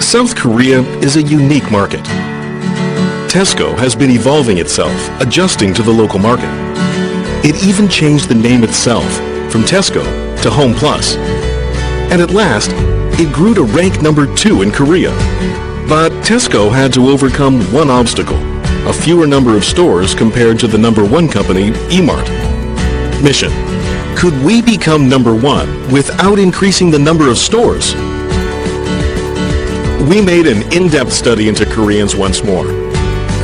South Korea is a unique market. Tesco has been evolving itself, adjusting to the local market. It even changed the name itself from Tesco to Home Plus. And at last, it grew to rank number 2 in Korea. But Tesco had to overcome one obstacle, a fewer number of stores compared to the number 1 company, E-Mart. Mission: could we become number 1 without increasing the number of stores? We made an in-depth study into Koreans once more.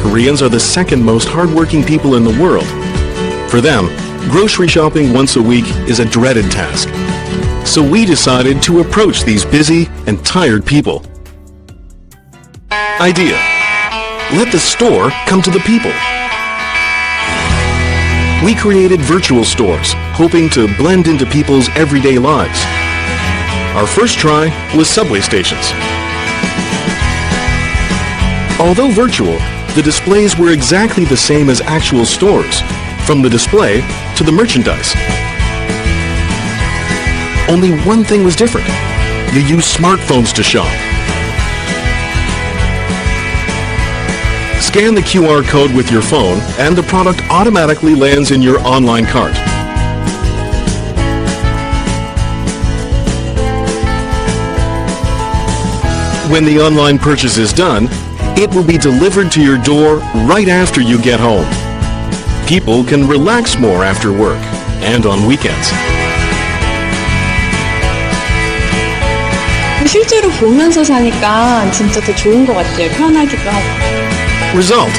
Koreans are the second most hardworking people in the world. For them, grocery shopping once a week is a dreaded task. So we decided to approach these busy and tired people. Idea: let the store come to the people. We created virtual stores, hoping to blend into people's everyday lives. Our first try was subway stations. Although virtual, the displays were exactly the same as actual stores, from the display to the merchandise. Only one thing was different. You use smartphones to shop. Scan the QR code with your phone and the product automatically lands in your online cart. When the online purchase is done, it will be delivered to your door right after you get home. People can relax more after work and on weekends. 실제로 보면서 사니까 진짜 더 좋은 것 같아요. 편하기도 하고. Result: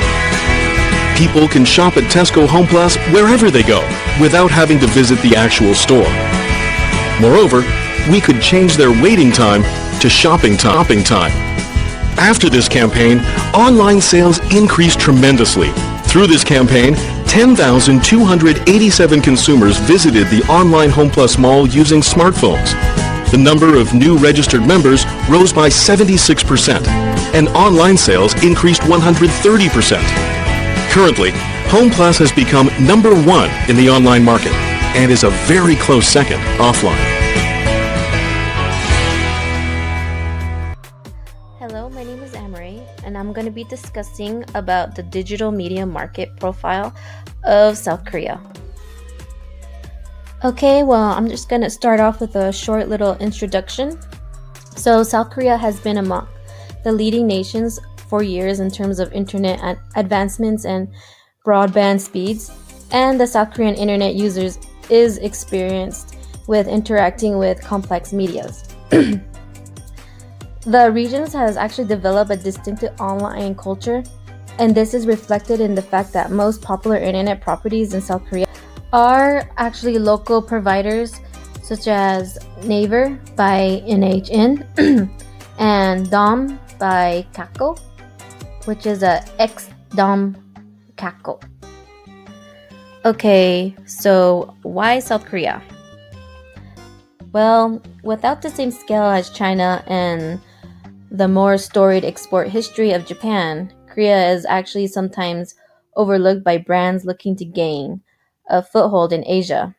people can shop at Tesco Home Plus wherever they go without having to visit the actual store. Moreover, we could change their waiting time to shopping time. After this campaign, online sales increased tremendously. Through this campaign, 10,287 consumers visited the online Home Plus mall using smartphones. The number of new registered members rose by 76%, and online sales increased 130%. Currently, Home Plus has become number 1 in the online market and is a very close second offline. Hello, my name is Amory, and I'm going to be discussing about the digital media market profile of South Korea. Okay, well, I'm just going to start off with a short little introduction. So, South Korea has been among the leading nations for years in terms of internet advancements and broadband speeds, and the South Korean internet users is experienced with interacting with complex medias. The regions has actually developed a distinctive online culture, and this is reflected in the fact that most popular internet properties in South Korea are actually local providers such as Naver by NHN and Dom by Kakko, which is a ex-Dom Kakko. Okay, so why South Korea? Well, without the same scale as China and the more storied export history of Japan, Korea is actually sometimes overlooked by brands looking to gain a foothold in Asia.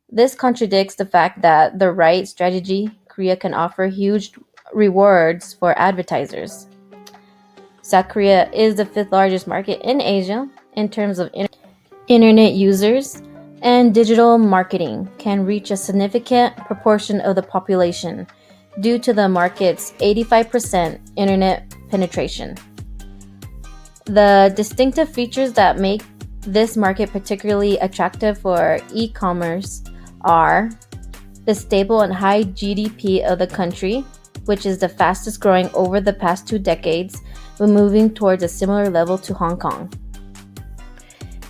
This contradicts the fact that the right strategy, Korea can offer huge rewards for advertisers. South Korea is the 5th largest market in Asia in terms of internet users, and digital marketing can reach a significant proportion of the population due to the market's 85% internet penetration. The distinctive features that make this market particularly attractive for e-commerce are the stable and high GDP of the country, which is the fastest growing over the past 2 decades, when moving towards a similar level to Hong Kong.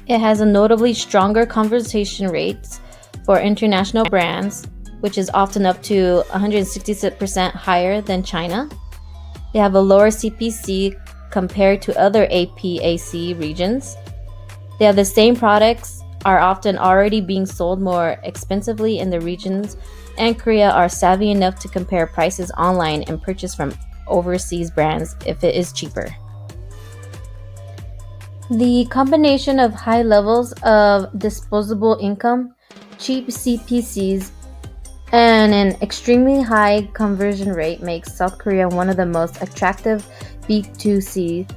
It has a notably stronger conversion rates for international brands, which is often up to 166% higher than China. They have a lower CPC compared to other APAC regions. They have the same products, are often already being sold more expensively in the regions, and Korea are savvy enough to compare prices online and purchase from overseas brands if it is cheaper. The combination of high levels of disposable income, cheap CPCs, And an extremely high conversion rate makes South Korea one of the most attractive B2C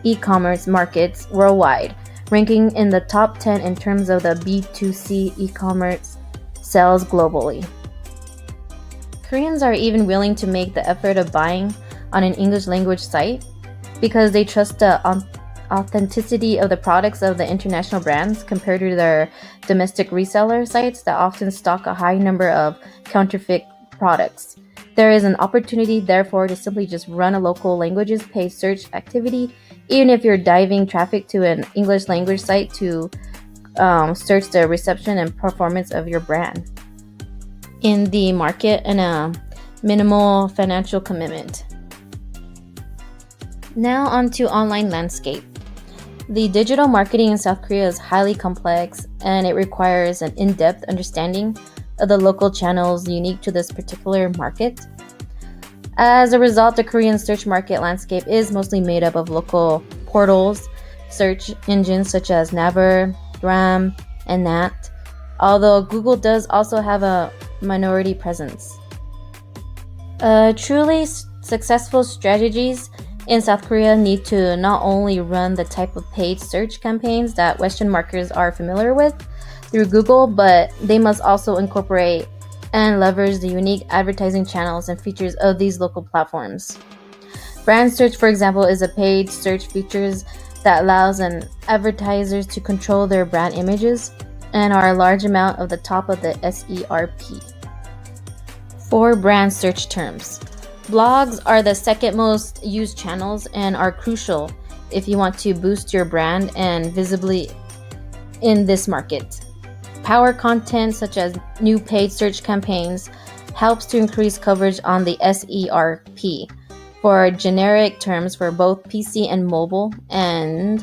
e-commerce markets worldwide, ranking in the top 10 in terms of the B2C e-commerce sales globally. Koreans are even willing to make the effort of buying on an English language site because they trust the authenticity of the products of the international brands compared to their domestic reseller sites that often stock a high number of counterfeit products. There is an opportunity, therefore, to simply just run a local languages paid search activity, even if you're diving traffic to an English language site to search the reception and performance of your brand in the market and a minimal financial commitment. Now on to online landscape. The digital marketing in South Korea is highly complex and it requires an in-depth understanding of the local channels unique to this particular market. As a result, the Korean search market landscape is mostly made up of local portals, search engines such as Naver, Gram, and Nat, although Google does also have a minority presence. Truly successful strategies in South Korea need to not only run the type of paid search campaigns that Western marketers are familiar with through Google, but they must also incorporate and leverage the unique advertising channels and features of these local platforms. Brand search, for example, is a paid search feature that allows an advertisers to control their brand images and are a large amount of the top of the SERP. For brand search terms, blogs are the second most used channels and are crucial if you want to boost your brand and visibly in this market. Power content such as new paid search campaigns helps to increase coverage on the SERP for generic terms for both PC and mobile, and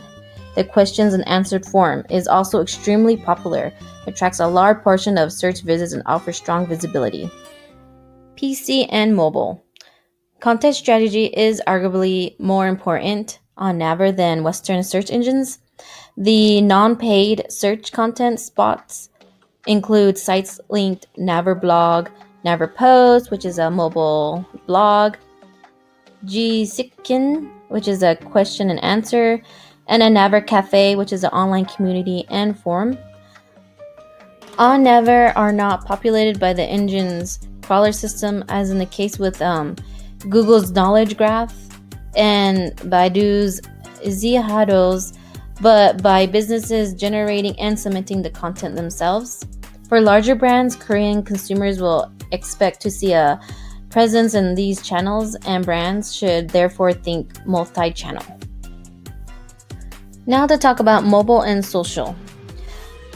the questions and answered form is also extremely popular, attracts a large portion of search visits and offers strong visibility. PC and mobile. Content strategy is arguably more important on Naver than Western search engines. The non-paid search content spots include sites linked Naver blog, Naver Post, which is a mobile blog, Gsikkin, which is a question and answer, and a Naver Cafe, which is an online community and forum. On Naver are not populated by the engine's crawler system, as in the case with Google's Knowledge Graph and Baidu's Xiaoho's, but by businesses generating and submitting the content themselves. For larger brands, Korean consumers will expect to see a presence in these channels, and brands should therefore think multi-channel. Now to talk about mobile and social.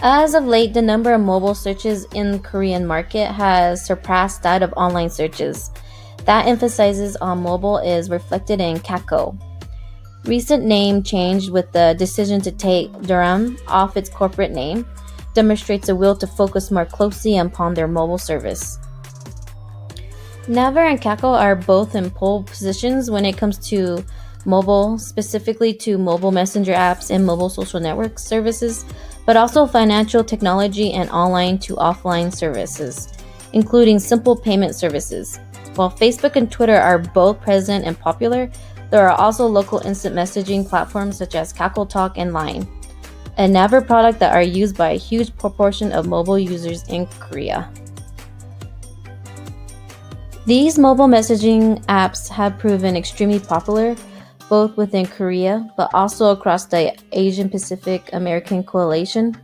As of late, the number of mobile searches in the Korean market has surpassed that of online searches. That emphasizes on mobile is reflected in Kakao. Recent name change with the decision to take Duram off its corporate name demonstrates a will to focus more closely upon their mobile service. Naver and Kakao are both in pole positions when it comes to mobile, specifically to mobile messenger apps and mobile social network services, but also financial technology and online to offline services, including simple payment services. While Facebook and Twitter are both present and popular, there are also local instant messaging platforms such as KakaoTalk and Line, a Naver product that are used by a huge proportion of mobile users in Korea. These mobile messaging apps have proven extremely popular, both within Korea, but also across the Asian Pacific American coalition.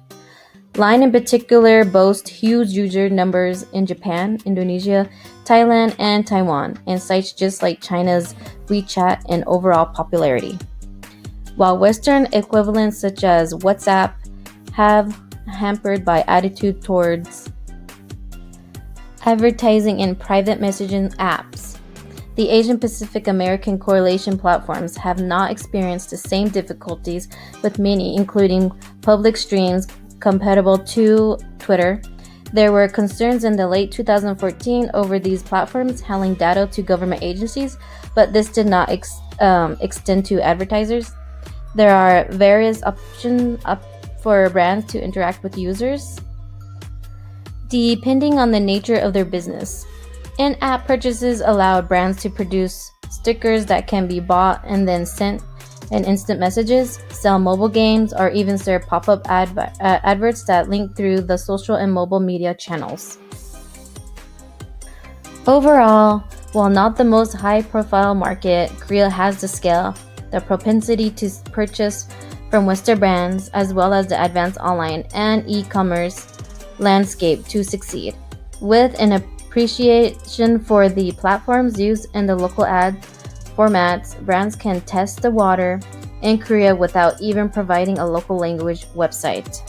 Line in particular boasts huge user numbers in Japan, Indonesia, Thailand, and Taiwan, and cites just like China's WeChat in overall popularity. While Western equivalents such as WhatsApp have hampered by attitude towards advertising in private messaging apps, the Asian Pacific American correlation platforms have not experienced the same difficulties, with many, including public streams compatible to Twitter. There were concerns in the late 2014 over these platforms handling data to government agencies, but this did not extend to advertisers. There are various options for brands to interact with users. depending on the nature of their business. In-app purchases allowed brands to produce stickers that can be bought and then sent in instant messages, sell mobile games, or even serve pop-up adverts that link through the social and mobile media channels. Overall, while not the most high-profile market, Korea has the scale, the propensity to purchase from Western brands, as well as the advanced online and e-commerce landscape to succeed. With an appreciation for the platforms used in the local ad formats, brands can test the water in Korea without even providing a local language website.